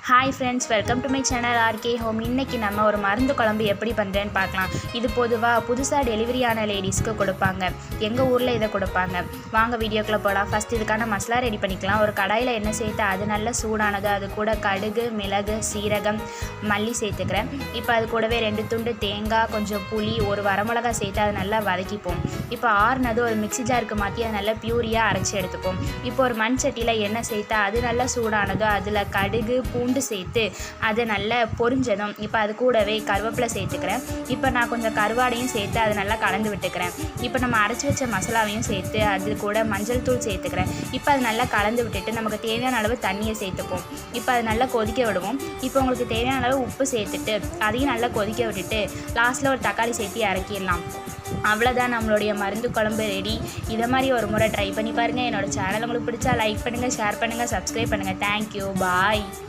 Hi friends, welcome to my channel RK home. இன்றைக்கி நம்ம ஒரு மருந்து குழம்பு எப்படி பண்ணுறேன்னு பார்க்கலாம். இது பொதுவாக புதுசாக டெலிவரியான லேடிஸ்க்கு கொடுப்பாங்க. எங்கள் ஊரில் இதை கொடுப்பாங்க. வாங்க வீடியோக்குள்ளே போகலாம். ஃபஸ்ட் இதுக்கான மசாலா ரெடி பண்ணிக்கலாம். ஒரு கடாயில் எண்ணெய் சேர்த்து அது நல்லா சூடானது. அது கூட கடுகு, மிளகு, சீரகம், மல்லி சேர்த்துக்கிறேன். இப்போ அது கூடவே 2 துண்டு தேங்காய், கொஞ்சம் புளி, ஒரு வரமிளகாய் சேர்த்து அதை நல்லா வதக்கிப்போம். இப்போ ஆறுனது ஒரு மிக்ஸி ஜாருக்கு மாற்றி அதை நல்லா பியூரியாக அரைச்சி எடுத்துப்போம். இப்போ ஒரு மண் சட்டியில் எண்ணெய் சேர்த்து அது நல்லா சூடானதோ அதில் கடுகு, பூண்டு சேர்த்து அதை நல்லா பொரிஞ்சதும் இப்போ அது கூடவே கருவேப்பிலை சேர்த்துக்கிறேன். இப்போ நான் கொஞ்சம் கருவாடையும் சேர்த்து அதை நல்லா கலந்து விட்டுக்கிறேன். இப்போ நம்ம அரைச்சி வச்ச மசாலாவையும் சேர்த்து அது கூட மஞ்சள் தூள் சேர்த்துக்கிறேன். இப்போ அது நல்லா கலந்து விட்டுட்டு நமக்கு தேவையான அளவு தண்ணியை சேர்த்துப்போம். இப்போ அது நல்லா கொதிக்க விடுவோம். இப்போ உங்களுக்கு தேவையான அளவு உப்பு சேர்த்துட்டு அதையும் நல்லா கொதிக்க விட்டுட்டு லாஸ்ட்டில் ஒரு தக்காளி சேர்த்து இறக்கிடலாம். அவ்வளோதான், நம்மளுடைய மருந்து குழம்பு ரெடி. இதை மாதிரி ஒரு முறை ட்ரை பண்ணி பாருங்கள். என்னோடய சேனல் உங்களுக்கு பிடிச்சா லைக் பண்ணுங்கள், ஷேர் பண்ணுங்கள், சப்ஸ்கிரைப் பண்ணுங்கள். தேங்க்யூ, பாய்.